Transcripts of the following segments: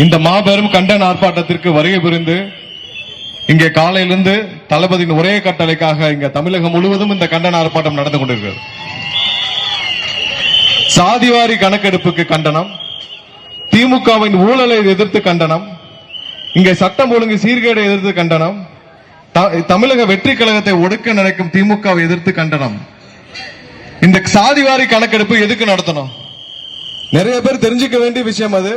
இந்த மாபெரும் கண்டன ஆர்ப்பாட்டத்திற்கு வருகை புரிந்து இங்கே காலையிலிருந்து தளபதியின் ஒரே கட்டளைக்காக இங்க தமிழகம் முழுவதும் இந்த கண்டன ஆர்ப்பாட்டம் நடந்து கொண்டிருக்கிறது. சாதிவாரி கணக்கெடுப்புக்கு கண்டனம், திமுகவின் ஊழலை எதிர்த்து கண்டனம், இங்கே சட்டம் ஒழுங்கு சீர்கேடை எதிர்த்து கண்டனம், தமிழக வெற்றி கழகத்தை ஒடுக்க நினைக்கும் திமுகவை எதிர்த்து கண்டனம். இந்த சாதிவாரி கணக்கெடுப்பு எதுக்கு நடத்தணும்? நிறைய பேர் தெரிஞ்சுக்க வேண்டிய விஷயம். அது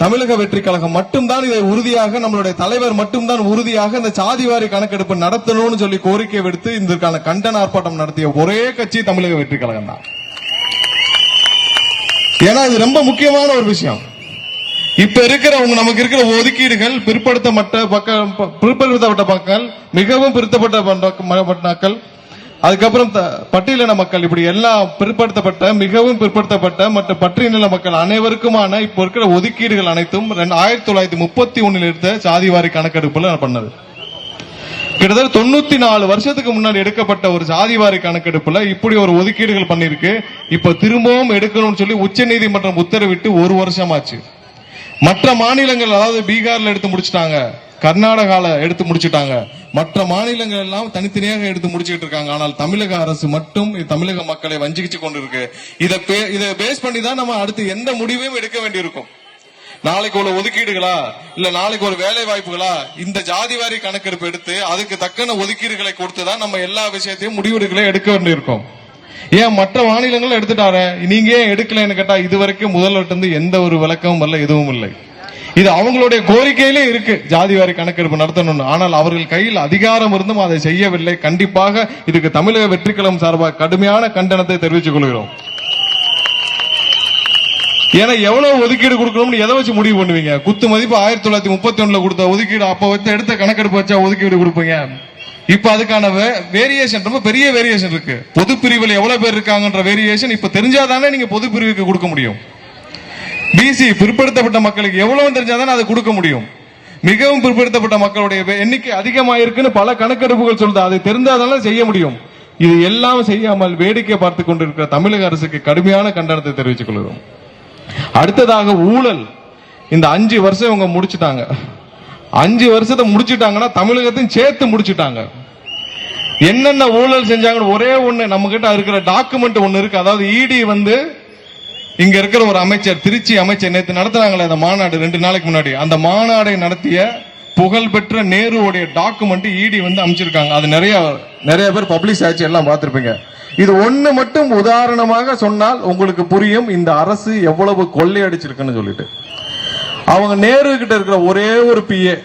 தமிழக வெற்றி கழகம் மட்டும்தான் இதை உறுதியாக, நம்மளுடைய தலைவர் மட்டும்தான் உறுதியாக இந்த சாதிவாரி கணக்கெடுப்பு நடத்தணும்னு சொல்லி கோரிக்கை விடுத்து இதற்கான கண்டன ஆர்ப்பாட்டம் நடத்திய ஒரே கட்சி தமிழக வெற்றி கழகம் தான். ஏன்னா இது ரொம்ப முக்கியமான ஒரு விஷயம். இப்ப இருக்கிறவங்க நமக்கு இருக்கிற ஒதுக்கீடுகள் பிற்படுத்தப்பட்ட மக்கள், மிகவும் பிற்படுத்தப்பட்ட மக்கள், அதுக்கப்புறம் பட்டியலின மக்கள், இப்படி எல்லாம் பிற்படுத்தப்பட்ட, மிகவும் பிற்படுத்தப்பட்ட மற்றும் பட்டியலின மக்கள் அனைவருக்குமான இப்ப இருக்கிற ஒதுக்கீடுகள் அனைத்தும் 1931 எடுத்த சாதிவாரி கணக்கெடுப்புல பண்ணது. கிட்டத்தட்ட 94 வருஷத்துக்கு முன்னாடி எடுக்கப்பட்ட ஒரு சாதிவாரி கணக்கெடுப்புல இப்படி ஒரு ஒதுக்கீடுகள் பண்ணிருக்கு. இப்ப திரும்பவும் எடுக்கணும்னு சொல்லி உச்ச நீதிமன்றம் உத்தரவிட்டு 1 வருஷம் ஆச்சு. மற்ற மாநிலங்கள், அதாவது பீகார்ல எடுத்து முடிச்சிட்டாங்க, கர்நாடகால எடுத்து முடிச்சுட்டாங்க, மற்ற மாநிலங்கள் எல்லாம் தனித்தனியாக எடுத்து முடிச்சுட்டு இருக்காங்க. ஆனால் தமிழக அரசு மட்டும் தமிழக மக்களை வஞ்சிச்சு கொண்டிருக்கு. இதை பேஸ் பண்ணி தான் நம்ம அடுத்து எந்த முடிவையும் எடுக்க வேண்டியிருக்கும். நாளைக்கு ஒரு ஒதுக்கீடுகளா, இல்ல நாளைக்கு ஒரு வேலை வாய்ப்புகளா, இந்த ஜாதிவாரி கணக்கெடுப்பு எடுத்து அதுக்கு தக்கன ஒதுக்கீடுகளை கொடுத்துதான் நம்ம எல்லா விஷயத்தையும் முடிவெடுக்கல எடுக்க வேண்டியிருக்கும். ஏன் மற்ற மாநிலங்கள் எடுத்துட்டாரு, நீங்க ஏன் எடுக்கலன்னு கேட்டா இதுவரைக்கும் முதல்வர்கிட்ட இருந்து எந்த ஒரு விளக்கமும் இல்ல, எதுவும் இல்லை. இது அவங்களுடைய கோரிக்கையிலே இருக்கு, ஜாதிவாரி கணக்கெடுப்பு நடத்தணும். ஆனால் அவர்கள் கையில் அதிகாரம் இருந்தும் அதை செய்யவில்லை. கண்டிப்பாக இதுக்கு தமிழக வெற்றி கழகம் சார்பாக கடுமையான கண்டனத்தை தெரிவித்துக் கொள்கிறோம். ஏன்னா எவ்வளவு ஒதுக்கீடு கொடுக்கணும்னு எதை வச்சு முடிவு பண்ணுவீங்க? குத்து மதிப்பு 1931 கொடுத்த ஒதுக்கீடு, அப்ப வச்சு எடுத்த கணக்கெடுப்பு வச்சா ஒதுக்கீடு கொடுப்பீங்க. இப்ப அதுக்கான வேரியேஷன், ரொம்ப பெரிய வேரியேஷன் இருக்கு. பொது பிரிவில் எவ்வளவு பேர் இருக்காங்கன்ற வேரியேஷன் இப்ப தெரிஞ்சாதானே நீங்க பொது பிரிவுக்கு கொடுக்க முடியும். பிசி பிற்படுத்தப்பட்ட மக்களுக்கு எவ்வளவு தெரிஞ்சாதான் அதை கொடுக்க முடியும். மிகவும் பிற்படுத்தப்பட்ட மக்களுடைய எண்ணிக்கை அதிகமாயிருக்குன்னு பல கணக்கெடுப்புகள் சொல்லுது. அதை தெரிந்தாதானே செய்ய முடியும். இது எல்லாம் செய்யாமல் வேடிக்கை பார்த்துக் கொண்டிருக்கிற தமிழக அரசுக்கு கடுமையான கண்டனத்தை தெரிவித்துக் கொள்கிறோம். அடுத்ததாக ஊழல். இந்த 5 வருஷம் இவங்க முடிச்சுட்டாங்க. 5 வருஷத்தை முடிச்சுட்டாங்கன்னா தமிழகத்தையும் சேர்த்து முடிச்சுட்டாங்க. என்னென்ன ஊழல் செஞ்சாங்கன்னு ஒரே ஒண்ணு நம்ம கிட்ட இருக்கிற டாக்குமெண்ட் ஒண்ணு இருக்கு. அதாவது இடி இங்க இருக்கிற ஒரு அமைச்சர், திருச்சி அமைச்சர், நேற்று நடத்துறாங்களே அந்த மாநாடு 2 நாளைக்கு முன்னாடி, அந்த மாநாடை நடத்திய புகழ்பெற்ற நேருடைய டாக்குமெண்ட் இடி அமைச்சிருக்காங்க. அது நிறைய பேர் பப்ளிஷ் ஆச்சு, எல்லாம் பார்த்திருப்பீங்க. இது ஒண்ணு மட்டும் உதாரணமாக சொன்னால் உங்களுக்கு புரியும் இந்த அரசு எவ்வளவு கொள்ளையடிச்சிருக்குன்னு சொல்லிட்டு. அவங்க நேரு கிட்ட இருக்கிற ஒரே ஒரு பிஏ,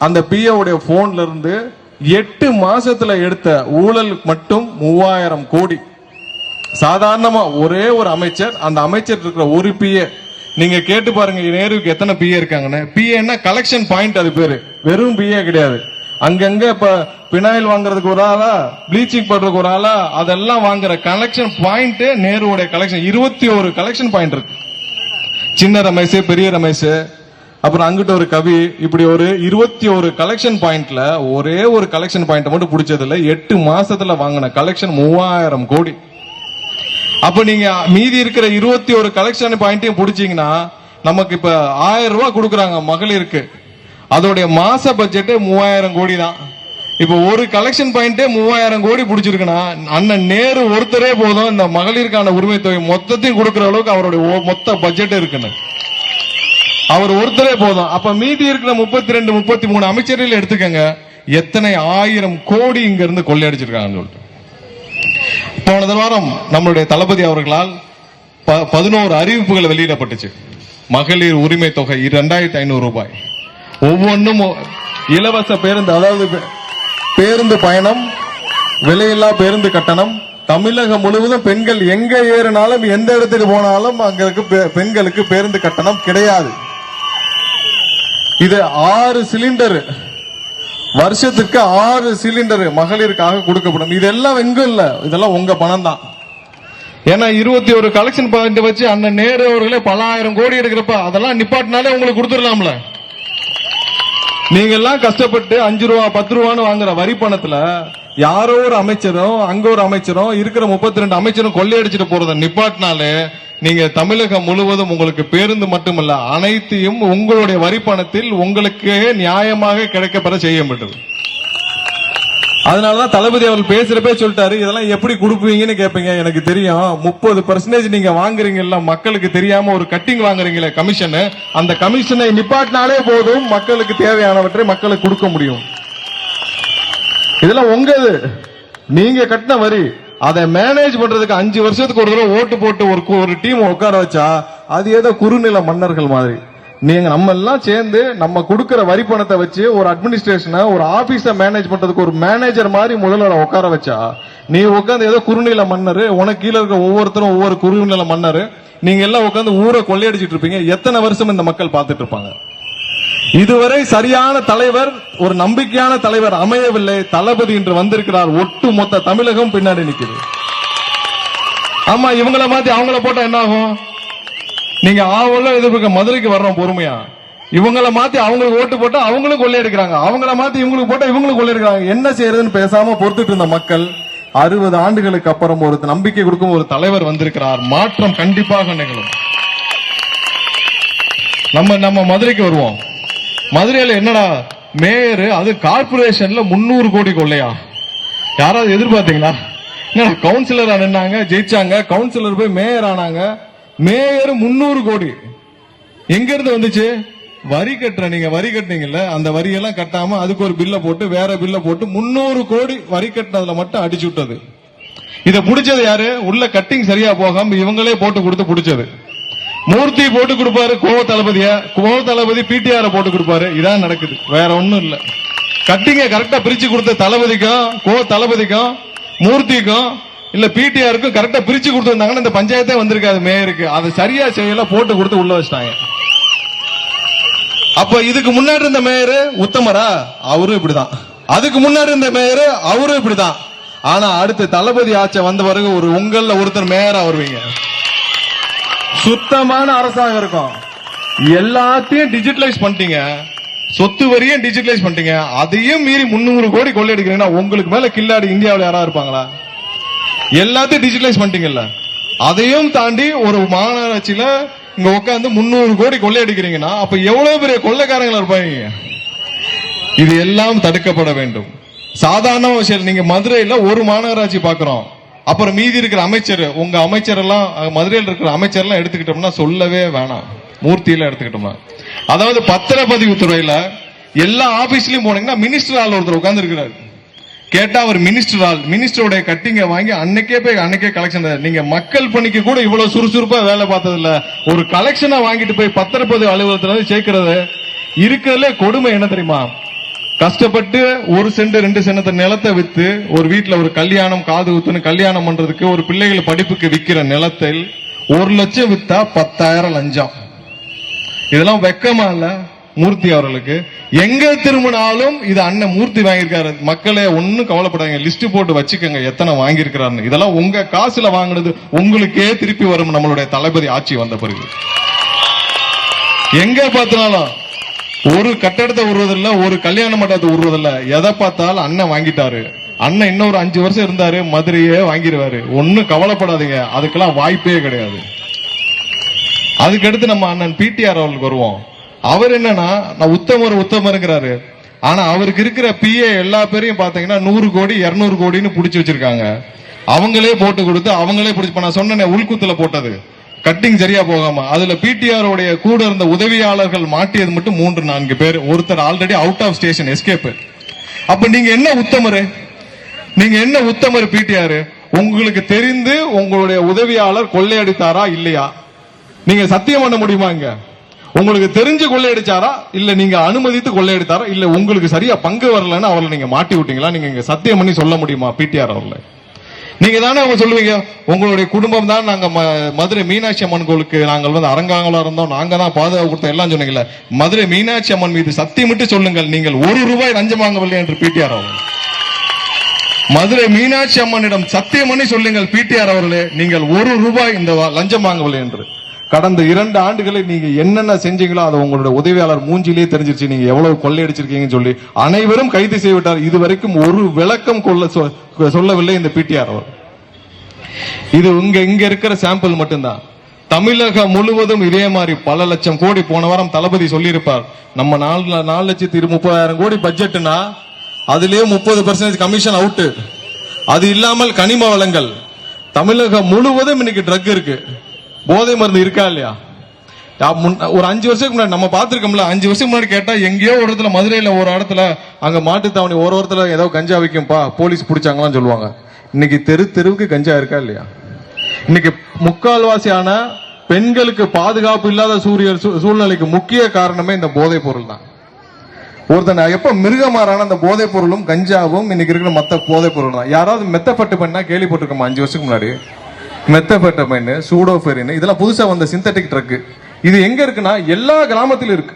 அந்த பிஏ உடைய போன்ல இருந்து 8 மாசத்துல எடுத்த ஊழல் மட்டும் 3000 கோடி. சாதாரணமா ஒரே ஒரு அமைச்சர், அந்த அமைச்சர் இருக்கிற ஒரு பிஏ, நீங்க கேட்டு பாருங்க நேருவுக்கு எத்தனை பிஏ இருக்காங்கன்னு. பிஏன்னா கலெக்ஷன் பாயிண்ட், அது பேரு, வெறும் பிஏ கிடையாது. அங்கங்க இப்ப பினாயில் வாங்குறதுக்கு ஒரு ஆளா, ப்ளீச்சிங் பண்றதுக்கு ஒரு ஆளா, அதெல்லாம் வாங்குற கலெக்ஷன் பாயிண்ட் நேருடைய கலெக்ஷன் 21 கலெக்ஷன் பாயிண்ட் இருக்கு. சின்ன ரமேஷ், பெரிய ரமேஷ், அப்புறம் அங்கிட்ட ஒரு கவி, இப்படி ஒரு 21 கலெக்ஷன் பாயிண்ட்ல ஒரே ஒரு கலெக்ஷன் பாயிண்ட் மட்டும் பிடிச்சதுல 8 மாசத்துல வாங்கின கலெக்ஷன் 3000 கோடி. அப்ப நீங்க மீதி இருக்கிற 21 கலெக்ஷன் பாயிண்டையும் பிடிச்சீங்கன்னா நமக்கு இப்ப 1000 ரூபாய் கொடுக்கறாங்க மகளிருக்கு, அதோடைய மாச பட்ஜெட் 3000 கோடி தான். இப்ப ஒரு கலெக்ஷன் பாயிண்டே 3000 கோடி பிடிச்சிருக்குன்னா அண்ணன் நேரு ஒருத்தரே போதும் இந்த மகளிருக்கான உரிமை தொகை மொத்தத்தையும் கொடுக்கிற அளவுக்கு அவருடைய மொத்த பட்ஜெட் இருக்குன்னு. அவர் ஒருத்தரே போதும். அப்ப மீதி இருக்கிற 32 33 அமைச்சர்கள் எடுத்துக்கங்க, எத்தனை 1000 கோடி இங்க இருந்து கொள்ளையடிச்சிருக்காங்கன்னு சொல்லிட்டு. போன வாரம் நம்மளுடைய தளபதி அவர்களால் 11 அறிவிப்புகள் வெளியிடப்பட்டுச்சு. மகளிர் உரிமை தொகை 2500 ரூபாய், ஒவ்வொன்றும் இலவச பேருந்து, அதாவது பேருந்து பயணம், விலையில்லா பேருந்து கட்டணம், தமிழகம் முழுவதும் பெண்கள் எங்க ஏறினாலும் எந்த இடத்துக்கு போனாலும் அங்க பெண்களுக்கு பேருந்து கட்டணம் கிடையாது. இது 6 சிலிண்டர், வருஷத்துக்கு 6 சிலிண்டர் மகளிருக்காக கொடுக்கப்படும். இதெல்லாம் எங்கும் இல்ல, இதெல்லாம் உங்க பணம் தான். ஏன்னா 21 கலெக்ஷன் பாயிண்ட் வச்சு அண்ணன் நேரு அவர்களே பல 1000 கோடி எடுக்கிறப்ப அதெல்லாம் நிப்பாட்டினாலே உங்களுக்கு கொடுத்துடலாம்ல. நீங்க எல்லாம் கஷ்டப்பட்டு 5 ரூபா 10 ரூபான்னு வாங்குற வரி பணத்துல யாரோ ஒரு அமைச்சரும் அங்க ஒரு அமைச்சரும் இருக்கிற 32 அமைச்சரும் கொள்ளையடிச்சிட்டு போறத நிப்பாட்டினாலே நீங்க தமிழகம் முழுவதும் உங்களுக்கு பேருந்து மட்டுமல்ல அனைத்தையும் உங்களுடைய வரி பணத்தில் உங்களுக்கு நியாயமாக கிடைக்கப்பெற செய்யப்பட்டது. அதனாலதான் தளபதி அவர்கள் பேசுறப்பே சொல்லிட்டாரு, இதெல்லாம் எப்படி கொடுப்பீங்கன்னு கேட்பீங்க. எனக்கு தெரியும் 30% நீங்க வாங்குறீங்கல்ல, மக்களுக்கு தெரியாம ஒரு கட்டிங் வாங்குறீங்களே கமிஷன், அந்த கமிஷனை நிப்பாட்டினாலே போதும் மக்களுக்கு தேவையானவற்றை மக்களுக்கு கொடுக்க முடியும். இதெல்லாம் உங்கது, நீங்க கட்டின வரி. அதை மேனேஜ் பண்றதுக்கு 5 வருஷத்துக்கு ஒரு தடவை ஓட்டு போட்டு ஒரு டீம் உட்கார வச்சா அது ஏதோ குறுநில மன்னர்கள் மாதிரி. நீங்க நம்ம எல்லாம் சேர்ந்து நம்ம கொடுக்கிற வரி பணத்தை வச்சு ஒரு அட்மினிஸ்ட்ரேஷனை ஒரு ஆபீஸ மேனேஜ் பண்றதுக்கு ஒரு மேனேஜர் மாதிரி முதல்வரை உட்கார வச்சா நீ உட்காந்து ஏதோ குறுநில மன்னர், உனக்கு கீழே இருக்க ஒவ்வொருத்தரும் ஒவ்வொரு குறுநில மன்னர், நீங்க எல்லாம் உட்காந்து ஊரை கொள்ளையடிச்சிட்டு இருப்பீங்க. எத்தனை வருஷம் இந்த மக்கள் பார்த்துட்டு இருப்பாங்க? இதுவரை சரியான தலைவர், ஒரு நம்பிக்கையான தலைவர் அமையவில்லை. தளபதி என்று வந்திருக்கிறார். ஒட்டு மொத்த தமிழகம் பின்னாடி நிக்குது. ஆமா, இவங்களை மாத்தி அவங்கள போட்டா என்ன ஆகும்? நீங்க ஆவல எதிர்ப்பு மதுரைக்கு வர்றோம் பொறுமையா. இவங்களை மாத்தி அவங்களுக்கு ஓட்டு போட்டா அவங்களும் கொள்ளையடிக்கிறாங்க, அவங்கள மாத்தி இவங்களுக்கு போட்டா இவங்களும் கொள்ளையடிக்கிறாங்க. என்ன செய்யறதுன்னு பேசாம பொறுத்துட்டு இருந்த மக்கள் 60 ஆண்டுகளுக்கு அப்புறம் ஒரு நம்பிக்கை கொடுக்கும் ஒரு தலைவர் வந்திருக்கிறார். மாற்றம் கண்டிப்பாக நிகழும். நம்ம மதுரைக்கு வருவோம். மதுரையில என்னடா மேயர், அது கார்பரேஷன்ல 300 கோடி கொள்ளையா? யாராவது எதிர்பார்த்தீங்களா? என்னடா கவுன்சிலரா நின்னாங்க, ஜெயிச்சாங்க, கவுன்சிலர் போய் மேயர் ஆனாங்க. மேயர் 300 கோடி எங்க இருந்து வந்துச்சு? வரி கட்டுற, நீங்க வரி கட்டினீங்கல்ல, அந்த வரியெல்லாம் கட்டாம அதுக்கு ஒரு பில்ல போட்டு வேற பில்ல போட்டு 300 கோடி வரி கட்டினதுல மட்டும் அடிச்சு விட்டது. இத புடிச்சது யாரு? உள்ள கட்டிங் சரியா போகாம இவங்களே போட்டு கொடுத்து புடிச்சது. மூர்த்தி போட்டு கொடுப்பாரு கோவ தளபதி பிடிஆர் போட்டு கொடுப்பாரு. இதான் நடக்குது, வேற ஒண்ணும் இல்ல. கட்டிங்க கரெக்டா பிரிச்சு கொடுத்த தளபதிக்கும் மூர்த்திக்கும் இல்ல பிடிஆருக்கும் கரெக்டா பிரிச்சு கொடுத்திருந்தாங்கன்னா இந்த பஞ்சாயத்தே வந்திருக்காது மேயருக்கு. அதை சரியா செய்யல, போட்டு கொடுத்து உள்ள வச்சிட்டாங்க. அப்ப இதுக்கு முன்னாடி இருந்த மேயர் உத்தமரா? அவரும் இப்படிதான். அதுக்கு முன்னாடி இருந்த மேயர் அவரும் இப்படிதான். ஆனா அடுத்து தளபதி ஆட்சி வந்த பிறகு ஒரு உங்கள ஒருத்தர் மேயரா வருவீங்க. சுத்தமான அரசாங்கம் இருக்கும். எல்லாத்தையும் டிஜிட்டலைஸ் பண்ணிட்டீங்க, சொத்து வரியும் டிஜிட்டலைஸ் பண்ணிட்டீங்க. அதையும் மீறி 300 கோடி கொள்ளையடிக்கிறீங்கன்னா உங்களுக்கு மேல கில்லாடி இந்தியாவில் யாரா இருப்பாங்களா? எல்லாத்தையும் டிஜிட்டலைஸ் பண்ணிட்டீங்கல்ல, அதையும் தாண்டி ஒரு மாநகராட்சியில இங்க உட்காந்து 300 கோடி கொள்ளையடிக்கிறீங்கன்னா அப்ப எவ்வளவு பெரிய கொள்ளைக்காரங்களா இருப்பாங்க? இது எல்லாம் தடுக்கப்பட வேண்டும். சாதாரண விஷயம். நீங்க மதுரையில ஒரு மாநகராட்சி பாக்குறோம், அப்புறம் மீதி இருக்கிற அமைச்சர், உங்க அமைச்சர் எல்லாம் மதுரையில் இருக்கிற அமைச்சர் எல்லாம் எடுத்துக்கிட்டோம்னா சொல்லவே வேணாம். மூர்த்தியில எடுத்துக்கிட்டோம்னா, அதாவது பத்திரப்பதிவு துறையில எல்லா ஆபீஸ்லயும் போனீங்கன்னா மினிஸ்டர் ஆள் ஒருத்தர் உட்கார்ந்து இருக்கிறாரு. கேட்டா அவர் மினிஸ்டருடைய கட்டிங்க வாங்கி அன்னைக்கே கலெக்ஷன். நீங்க மக்கள் பணிக்கு கூட இவ்வளவு சுறுசுறுப்பா வேலை பார்த்தது இல்ல. ஒரு கலெக்ஷனை வாங்கிட்டு போய் பத்திரப்பதிவு அலுவலகத்துல சேர்க்கிறது இருக்கிறதுல கொடுமை என்ன தெரியுமா? கஷ்டப்பட்டு 1 சென்ட் 2 சென்ட் நிலத்தை வித்து ஒரு வீட்டுல ஒரு கல்யாணம், காது குத்துன்னு கல்யாணம் பண்றதுக்கு, ஒரு பிள்ளைகள் படிப்புக்கு விற்கிற நிலத்தில் 1 லட்சம் வித்தா 10,000 லஞ்சம். இதெல்லாம் வெக்கமா இல்ல மூர்த்தி அவர்களுக்கு? எங்க திரும்பினாலும் இது அண்ணன் மூர்த்தி வாங்கியிருக்காரு. மக்களே ஒன்னும் கவலைப்படாங்க, லிஸ்ட் போட்டு வச்சுக்கோங்க எத்தனை வாங்கியிருக்கிறாரு. இதெல்லாம் உங்க காசுல வாங்கினது உங்களுக்கே திருப்பி வரும். நம்மளுடைய தளபதி ஆட்சி வந்த பிறகு எங்க பார்த்தாலும் ஒரு கட்டடத்தை உருவதில்ல, ஒரு கல்யாண மண்டபத்தை உருவதில்ல. எதை பார்த்தாலும் அண்ணன் வாங்கிட்டாரு. அண்ணன் இன்னொரு 5 வருஷம் இருந்தாரு, மதுரையே வாங்கிடுவாரு. ஒன்னும் கவலைப்படாதீங்க, அதுக்கெல்லாம் வாய்ப்பே கிடையாது. அதுக்கடுத்து நம்ம அண்ணன் பிடிஆர் அவர்களுக்கு வருவோம். அவர் என்னன்னா, நான் உத்தமருங்கிறாரு. ஆனா அவருக்கு இருக்கிற பிஏ எல்லா பேரையும் பாத்தீங்கன்னா 100 கோடி 200 கோடின்னு புடிச்சு வச்சிருக்காங்க. அவங்களே போட்டு கொடுத்து அவங்களே புடிச்சு. நான் சொன்ன உள்குத்துல போட்டது கட்டிங் சரியா போகாம அதுல பிடிஆர் உடைய கூட இருந்த உதவியாளர்கள் மாட்டியது மட்டும் 3-4 பேர். ஒருத்தர் already out of station escape. அப்ப நீங்க என்ன உத்தமர் பிடிஆர்? உங்களுக்கு தெரிந்து உங்களுடைய உதவியாளர் கொள்ளையடித்தாரா இல்லையா? நீங்க சத்தியம் பண்ண முடியுமா? இங்க உங்களுக்கு தெரிஞ்சு கொள்ளையடிச்சாரா இல்ல நீங்க அனுமதித்து கொள்ளையடித்தாரா இல்ல உங்களுக்கு சரியா பங்கு வரலன்னு அவர்களை நீங்க மாட்டி விட்டீங்களா? நீங்க இங்க சத்தியம் பண்ணி சொல்ல முடியுமா பிடிஆர் அவர்களை? நீங்க தானே அவங்க சொல்லுவீங்க, உங்களுடைய குடும்பம் தான் நாங்க மதுரை மீனாட்சி அம்மன் கோயிலுக்கு நாங்கள் அரங்காங்களா இருந்தோம், நாங்க தான் பாதுகாப்பு கொடுத்தோம் எல்லாம் சொன்னீங்கல்ல. மதுரை மீனாட்சி அம்மன் மீது சத்தியமிட்டு சொல்லுங்கள், நீங்கள் 1 ரூபாய் லஞ்சம் வாங்கவில்லை என்று பிடிஆர் அவர்கள். மதுரை மீனாட்சி அம்மனிடம் சத்தியம் பண்ணி சொல்லுங்கள் பிடிஆர் அவர்களே, நீங்கள் 1 ரூபாய் இந்த லஞ்சம் வாங்கவில்லை என்று. கடந்த 2 ஆண்டுகளை நீங்க என்னென்ன செஞ்சீங்களோ அதை உங்களுடைய உதவியாளர் மூஞ்சிலேயே தெரிஞ்சிருச்சு. நீங்க எவ்வளவு கொள்ளையடிச்சிருக்கீங்கன்னு சொல்லி அனைவரும் கைது செய்துவிட்டார். இதுவரைக்கும் ஒரு விளக்கம் சொல்லவில்லை இந்த பிடிஆர் அவர். இது இங்க இருக்கிற சாம்பிள் மட்டும்தான். தமிழகம் முழுவதும் இதே மாதிரி பல லட்சம் கோடி. போன வாரம் தளபதி சொல்லியிருப்பார், நம்ம 4,30,000 கோடி பட்ஜெட்னா அதுலயே 30% கமிஷன் அவுட். அது இல்லாமல் கனிம வளங்கள் தமிழகம் முழுவதும் இன்னைக்கு ட்ரக் இருக்கு, போதை மருந்து இருக்கா இல்லையா? ஒரு 5 வருஷத்துக்கு முன்னாடி நம்ம பார்த்திருக்கோம்ல, 5 வருஷம் முன்னாடி கேட்டா எங்கேயோ ஒரு இடத்துல, மதுரையில ஒரு இடத்துல, அங்க மாட்டுத்தாவணி ஒரு இடத்துல ஏதோ கஞ்சா வைக்கும்பா, போலீஸ் பிடிச்சாங்களான்னு சொல்லுவாங்க. இன்னைக்கு தெருவுக்கு கஞ்சா இருக்கா இல்லையா? இன்னைக்கு முக்கால்வாசியான பெண்களுக்கு பாதுகாப்பு இல்லாத சூழ்நிலைக்கு முக்கிய காரணமே இந்த போதைப் பொருள் தான். ஒருத்தன் எப்ப மிருகமாறான அந்த போதைப் பொருளும் கஞ்சாவும் இன்னைக்கு இருக்கிற மத்த போதைப் பொருள் தான். யாராவது மெத்தப்பட்டுமைன்னா கேள்விப்பட்டிருக்கோமா? 5 வருஷத்துக்கு முன்னாடி மெத்தப்பட்டுமைன், சூடோபெரின், இதெல்லாம் புதுசா வந்த சிந்தட்டிக் ட்ரக். இது எங்க இருக்குன்னா எல்லா கிராமத்திலும் இருக்கு,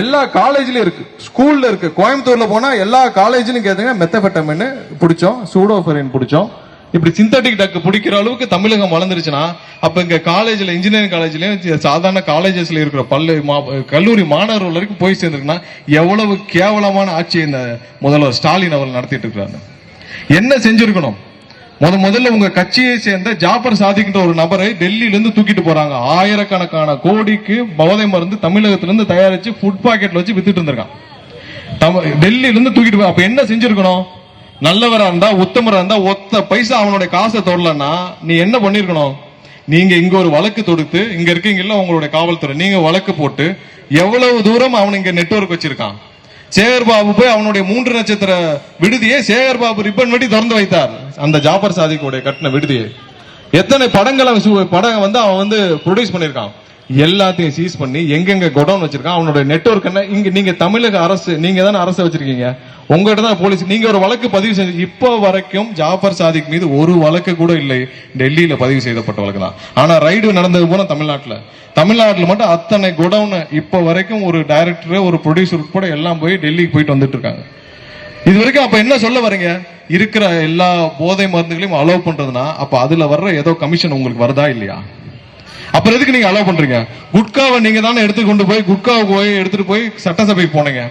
எல்லா காலேஜ்லயும் இருக்கு, ஸ்கூல்ல இருக்கு. கோயம்புத்தூர்ல போனா எல்லா காலேஜ்லயும் கேட்டீங்கன்னா மெத்தபெட்டமைன் பிடிச்சோம், சூடோபெரின் பிடிச்சோம். இப்படி சிந்தட்டிக் ட்ரக் பிடிக்கிற அளவுக்கு தமிழகம் வளர்ந்துருச்சுன்னா, அப்ப இங்க காலேஜ்ல, இன்ஜினியரிங் காலேஜ்லயும் சாதாரண காலேஜஸ்ல இருக்கிற கல்லூரி மாணவர்கள் வரைக்கும் போய் சேர்ந்துருக்குன்னா எவ்வளவு கேவலமான ஆட்சி இந்த முதல்வர் ஸ்டாலின் அவர்கள் நடத்திட்டு இருக்கிறாங்க. என்ன செஞ்சிருக்கணும்? முதல்ல உங்க கட்சியை சேர்ந்த ஜாபர் சாதிக்கின்ற ஒரு நபரை டெல்லியில இருந்து தூக்கிட்டு போறாங்க. ஆயிரக்கணக்கான கோடிக்கு போதை மருந்து தமிழகத்திலிருந்து தயாரிச்சு ஃபுட் பாக்கெட்ல வச்சு வித்துட்டு இருந்திருக்கான். டெல்லியில இருந்து தூக்கிட்டு போய் அப்ப என்ன செஞ்சிருக்கணும்? நல்லவரா இருந்தா, உத்தமரா இருந்தா, ஒத்த பைசா அவனுடைய காசை தொடலன்னா நீ என்ன பண்ணிருக்கணும்? நீங்க இங்க ஒரு வழக்கு தொடுத்து, இங்க இருக்கீங்கல்ல உங்களுடைய காவல்துறை, நீங்க வழக்கு போட்டு எவ்வளவு தூரம் அவன் இங்க நெட்வொர்க் வச்சிருக்கான். சேகர்பாபு போய் அவனுடைய 3 நட்சத்திர விடுதியை சேகர்பாபு ரிப்பன் வெட்டி திறந்து வைத்தார். அந்த ஜாபர் சாதிக்குடைய கட்டின விடுதியை எத்தனை படங்களை அவன் ப்ரொடியூஸ் பண்ணிருக்கான். எல்லாத்தையும் சீஸ் பண்ணி எங்கெங்க குடோன் வச்சிருக்கான், அவனுடைய நெட்வொர்க் என்ன. இங்க நீங்க தமிழக அரசு, நீங்க தானே அரசு வச்சிருக்கீங்க, உங்ககிட்ட தான் போலீஸ். நீங்க ஒரு வழக்கு பதிவு செஞ்சு, இப்போ வரைக்கும் ஜாபர் சாதிக் மீது ஒரு வழக்கு கூட இல்லை. டெல்லியில பதிவு செய்யப்பட்ட வழக்கு தான். ஆனா ரைடு நடந்தது போல தமிழ்நாட்டுல மட்டும் அத்தனை குடோன் இப்போ வரைக்கும் ஒரு டைரக்டர், ஒரு ப்ரொடியூசர் உட்பட எல்லாம் போய் டெல்லிக்கு போயிட்டு வந்துட்டு இருக்காங்க. இது வரைக்கும் அப்ப என்ன சொல்ல வரீங்க? இருக்கிற எல்லா போதை மருந்துகளையும் அலோவ் பண்றதுன்னா அப்ப அதுல வர்ற ஏதோ கமிஷன் உங்களுக்கு வருதா இல்லையா? அப்புறம் எதுக்கு நீங்க அலோவ் பண்றீங்க? குட்காவை நீங்க தானே எடுத்துட்டு போய் சட்டசபைக்கு போனீங்க.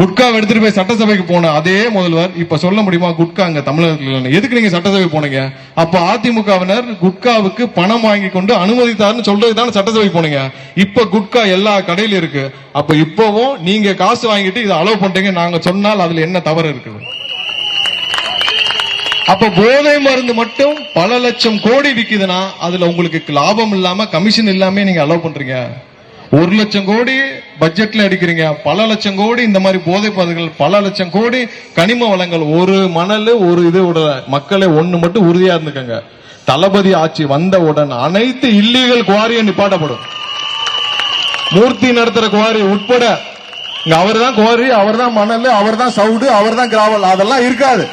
குட்காவை எடுத்துட்டு போய் சட்டசபைக்கு போன அதே முதல்வர் இப்ப சொல்ல முடியுமா குட்கா அங்க தமிழகத்தில்? எதுக்கு நீங்க சட்டசபை போனீங்க? அப்ப அதிமுகவினர் குட்காவுக்கு பணம் வாங்கி கொண்டு அனுமதித்தாருன்னு சொல்றதுதான் சட்டசபை போனீங்க. இப்ப குட்கா எல்லா கடையிலும் இருக்கு. அப்ப இப்பவும் நீங்க காசு வாங்கிட்டு இதை அலோவ் பண்றீங்க நாங்க சொன்னால் அதுல என்ன தவறு இருக்குது? அப்ப போதை மருந்து மட்டும் பல லட்சம் கோடி விக்குதுன்னா அதுல உங்களுக்கு லாபம் இல்லாம, கமிஷன் இல்லாம நீங்க அலோவ் பண்றீங்க. 1 லட்சம் கோடி பட்ஜெட்ல அடிக்கிறீங்க, பல லட்சம் கோடி இந்த மாதிரி போதை பொருட்கள், பல லட்சம் கோடி கனிம வளங்கள். ஒரு மணல் ஒரு இதோட மக்களை ஒண்ணு மட்டும் உறுதியா இருந்துக்கங்க, தளபதி ஆட்சி வந்தவுடன் அனைத்து இல்லீகல் குவாரியும் நிப்பாட்டப்படும். மூர்த்தி நடத்துற குவாரி உட்பட அவர் தான் குவாரி, அவர் தான் மணல், அவர் தான் சவுடு, அவர் தான் கிராவல், அதெல்லாம் இருக்காது.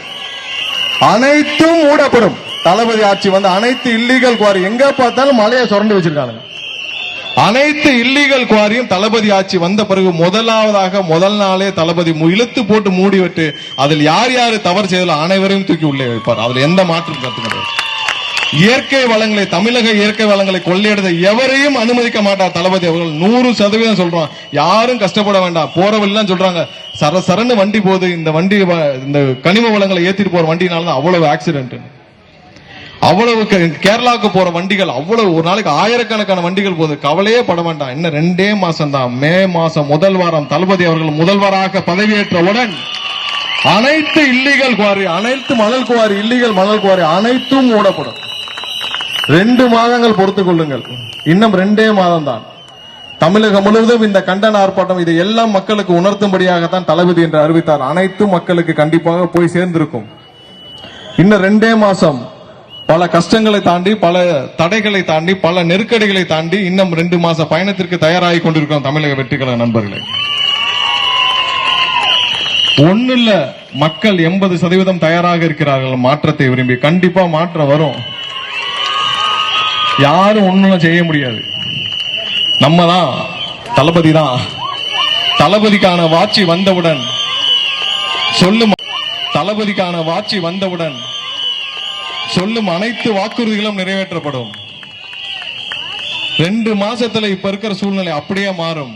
அனைத்தும் மூடப்படும். தளபதி ஆட்சி வந்து அனைத்து இல்லீகல் குவாரி எங்க பார்த்தாலும் மலையை சுரண்டி வச்சிருக்காங்க. அனைத்து இல்லீகல் குவாரியும் தளபதி ஆட்சி வந்த பிறகு முதல் நாளே தளபதி இழுத்து போட்டு மூடிவிட்டு அதில் யார் யாரு தவறு செய்தாலும் அனைவரையும் தூக்கி உள்ளே வைப்பார். அதுல எந்த மாற்றம் கருத்து. இயற்கை வளங்களை, தமிழக இயற்கை வளங்களை கொள்ளையடித்த எவரையும் அனுமதிக்க மாட்டார் தளபதி அவர்கள். 100% சொல்றோம். யாரும் கஷ்டப்பட வேண்டாம். போறவெல்லாம் சொல்றாங்க சரன்னு வண்டி போகுது, இந்த வண்டி இந்த கனிம வளங்களை ஏத்திட்டு போற வண்டினாலதான் அவ்வளவு ஆக்சிடென்ட். அவ்வளவு கேரளாவுக்கு போற வண்டிகள் அவ்வளவு ஒரு நாளைக்கு ஆயிரக்கணக்கான வண்டிகள் போகுது. கவலையே பட வேண்டாம். இன்னும் 2 மாசம் தான். மே மாசம் முதல் வாரம் தளபதி அவர்கள் முதல்வராக பதவியேற்றவுடன் அனைத்து இல்லீகல் குவாரி, அனைத்து மணல் குவாரி, இல்லீகல் மணல் குவாரி அனைத்தும் மூடப்படும். 2 மாதங்கள் பொறுத்துக் கொள்ளுங்கள். இன்னும் 2 மாதம் தான். தமிழகம் முழுவதும் இந்த கண்டன ஆர்ப்பாட்டம் இதை எல்லாம் மக்களுக்கு உணர்த்தும்படியாகத்தான் தளபதி என்று அறிவித்தார். அனைத்து மக்களுக்கு கண்டிப்பாக போய் சேர்ந்திருக்கும். இன்னும் 2 மாசம் பல கஷ்டங்களை தாண்டி, பல தடைகளை தாண்டி, பல நெருக்கடிகளை தாண்டி இன்னும் 2 மாச பயணத்திற்கு தயாராகி கொண்டிருக்கிறோம் தமிழக வெற்றிக்கழக நண்பர்களே. ஒண்ணு இல்ல, மக்கள் 80% தயாராக இருக்கிறார்கள் மாற்றத்தை விரும்பி. கண்டிப்பா மாற்றம் வரும். யாரும் ஒண்ணும் செய்ய முடியாது. நம்ம தான், தளபதி தான். தளபதிக்கான வாட்சி வந்தவுடன் சொல்லும் அனைத்து வாக்குறுதிகளும் நிறைவேற்றப்படும். 2 மாசத்துல இப்ப இருக்கிற சூழ்நிலை அப்படியே மாறும்.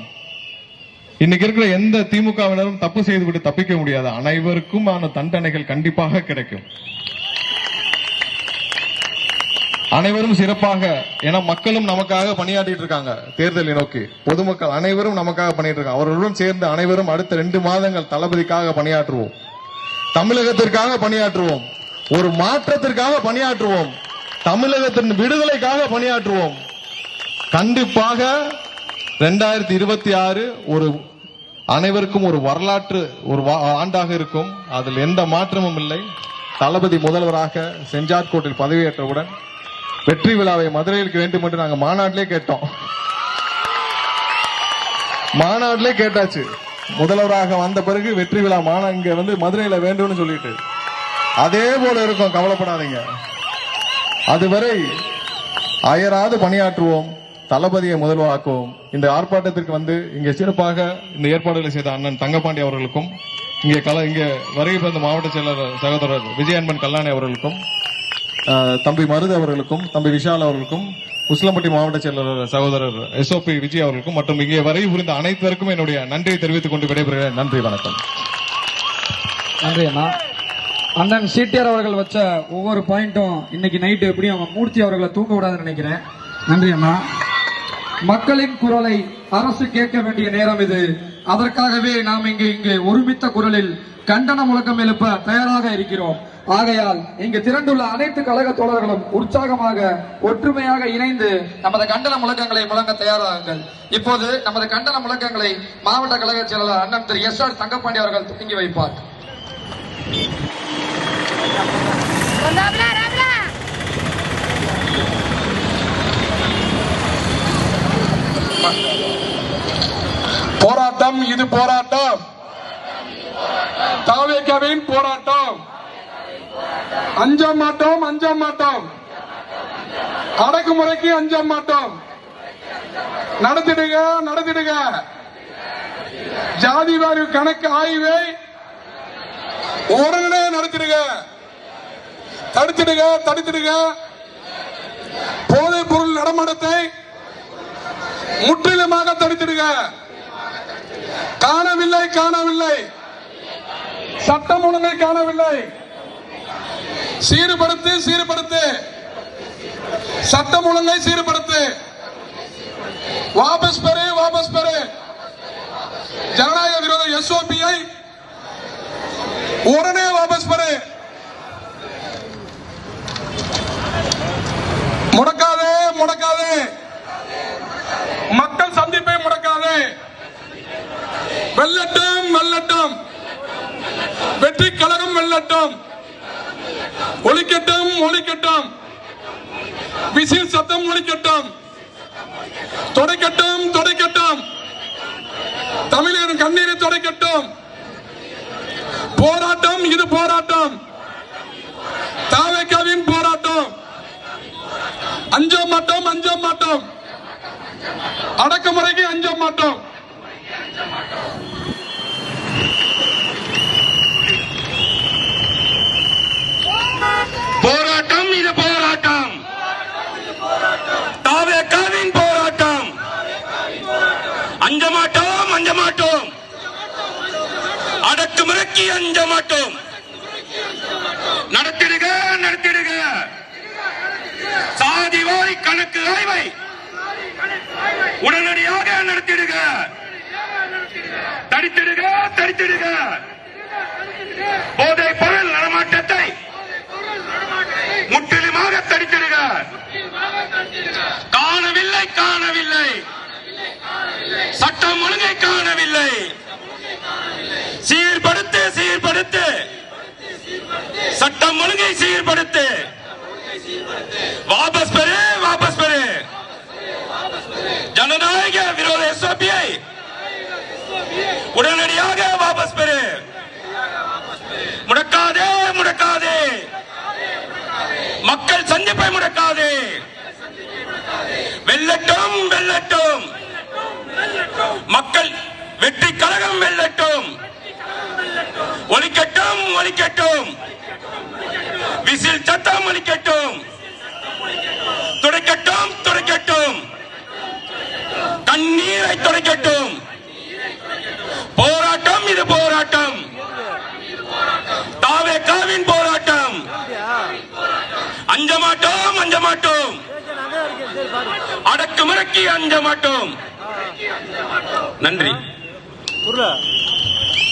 இன்னைக்கு இருக்கிற எந்த திமுகவினரும் தப்பு செய்துவிட்டு தப்பிக்க முடியாது. அனைவருக்கும் தண்டனைகள் கண்டிப்பாக கிடைக்கும். அனைவரும் சிறப்பாக, ஏன்னா மக்களும் நமக்காக பணியாற்றிட்டு இருக்காங்க. தேர்தலை நோக்கி பொதுமக்கள் அனைவரும் நமக்காக பண்ணிட்டு இருக்காங்க. அவர்களுடன் சேர்ந்து அனைவரும் அடுத்த 2 மாதங்கள் தளபதிக்காக பணியாற்றுவோம், தமிழகத்திற்காக பணியாற்றுவோம், ஒரு மாற்றத்திற்காக பணியாற்றுவோம், தமிழகத்தின் விடுதலைக்காக பணியாற்றுவோம். கண்டிப்பாக 2026 ஒரு அனைவருக்கும் ஒரு வரலாற்று ஒரு ஆண்டாக இருக்கும். அதில் எந்த மாற்றமும் இல்லை. தளபதி முதல்வராக செஞ்சார்கோட்டில் பதவியேற்றவுடன் வெற்றி விழாவை மதுரையில் வேண்டும் என்று நாங்கள் மாநாட்டிலே கேட்டோம். மாநாட்டிலே கேட்டாச்சு. முதல்வராக வந்த பிறகு வெற்றி விழா இங்க மதுரையில வேண்டும்னு சொல்லிட்டு அதே போல இருக்கும். கவலைப்படாதீங்க. அதுவரை அயராது பணியாற்றுவோம், தளபதியை முதல்வராக்குவோம். இந்த ஆர்ப்பாட்டத்திற்கு இங்கே சிறப்பாக இந்த ஏற்பாடுகளை செய்த அண்ணன் தங்கப்பாண்டி அவர்களுக்கும், இங்கே வருகை தந்த மாவட்ட செயலர் சகோதரர் விஜயன்பன் கல்லாணி அவர்களுக்கும், தம்பி மருது அவர்களுக்கும், தம்பி விஷால் அவர்களுக்கும், உசிலம்பட்டி மாவட்ட செயலர் சகோதரர் SOP விஜய் அவர்களுக்கும் மற்றும் இங்கே வரை புரிந்த அனைவருக்கும் என்னுடைய நன்றியை தெரிவித்துக் கொண்டு விடைபெறுகிறேன். நன்றி, வணக்கம். நன்றி அண்ணா. அண்ணன் சீட்டியார் அவர்கள் வச்ச ஒவ்வொரு பாயிண்டும் இன்னைக்கு நைட்டு எப்படியும் அவங்க மூர்த்தி அவர்களை தூங்க விடாதுன்னு நினைக்கிறேன். நன்றி அண்ணா. மக்களின் குரலை அரசு கேட்க வேண்டிய நேரம் இது. அதற்காகவே நாம் இங்கு ஒருமித்த குரலில் கண்டன முழக்கம் எழுப்ப தயாராக இருக்கிறோம். ஆகையால் இங்கு திரண்டுள்ள அனைத்து கழக தோழர்களும் உற்சாகமாக ஒற்றுமையாக இணைந்து நமது கண்டன முழக்கங்களை முழங்க தயாராகுங்கள். இப்போது நமது கண்டன முழக்கங்களை மாவட்ட கழக செயலாளர் அண்ணன் திரு SR தங்கப்பாண்டி அவர்கள் துவங்கி வைப்பார். போராட்டம், இது போராட்டம், தாவேகாவின் போராட்டம். அஞ்ச மாட்டோம், அஞ்ச மாட்டோம், அடக்குமுறைக்கு அஞ்ச மாட்டோம். நடத்திடுக, நடத்திடுக. ஜாதி வாரி கணக்கு ஆய்வை உடனே நடத்திடுக, தடுத்திடுக, தடுத்திடுக. போதைப் பொருள் நடமாட்டத்தை முற்றிலுமாக தடுத்திடுக. காணவில்லை, காணவில்லை, சட்டம் ஒழுங்கை காணவில்லை. சீர்படுத்து, சீர்படுத்து, சட்டம் ஒழுங்கை சீர்படுத்து. வாபஸ் பெறு, வாபஸ் பெறு. ஜனநாயக விரோத SOP-ஐ உடனே வாபஸ் பெறு. முடக்காதே, முடக்காதே. மக்கள் சந்திப்பை முடக்காதே. வெல்லட்டும், வெல்லட்டும். வெற்றி கழகம் வெல்லட்டும். ஒலிக்கட்டும், ஒலிக்கட்டும். விசில் சத்தம் ஒலிக்கட்டும். தொடைக்கட்டும், தொடைக்கட்டும். தமிழரின் கண்ணீரை தொடைக்கட்டும். போராட்டம், இது போராட்டம், தாவேகாவின் போராட்டம். அஞ்ச மாட்டோம், அஞ்ச மாட்டோம், அடக்குமுறைக்கு அஞ்ச மாட்டோம். போராட்டம், இது போராட்டம், தாவேகாவின் போராட்டம். அஞ்ச மாட்டோம், அஞ்ச மாட்டோம், அடக்குமுறைக்கு அஞ்ச மாட்டோம். நடத்திடுக, நடத்திடுக. சாதிவாரி கணக்கு ஆய்வை உடனடியாக நடத்திடுக. தடுத்திடுக, தடுத்திடுக. போதைப் பொருள் நடமாட்டத்தை முற்றிலுமாக தடுத்திடுக. காணவில்லை, காணவில்லை, சட்டம் ஒழுங்கை காணவில்லை. சீர்படுத்து, சீர்படுத்து, சட்டம் ஒழுங்கை சீர்படுத்து. வாபஸ் பெறு, வாபஸ் பெறு. ஜனநாயக விரோத SOP-ஐ உடனடியாக வாபஸ் பெறு. முடக்காதே, முடக்காதே. மக்கள் சந்திப்பை முடக்காதே. வெல்லட்டும், வெல்லட்டும். மக்கள் வெற்றி கழகம் வெல்லட்டும். ஒலிக்கட்டும், ஒலிக்கட்டும். விசில் சத்தம் ஒலிக்கட்டும். துடைக்கட்டும், துடைக்கட்டும். கண்ணீரை துடைக்கட்டும். போராட்டம், இது போராட்டம், தாவேகாவின் போராட்டம். அஞ்ச மாட்டோம், அஞ்ச மாட்டோம். மாட்டோம். அடக்குமுறைக்கு அஞ்ச மாட்டோம். நன்றி.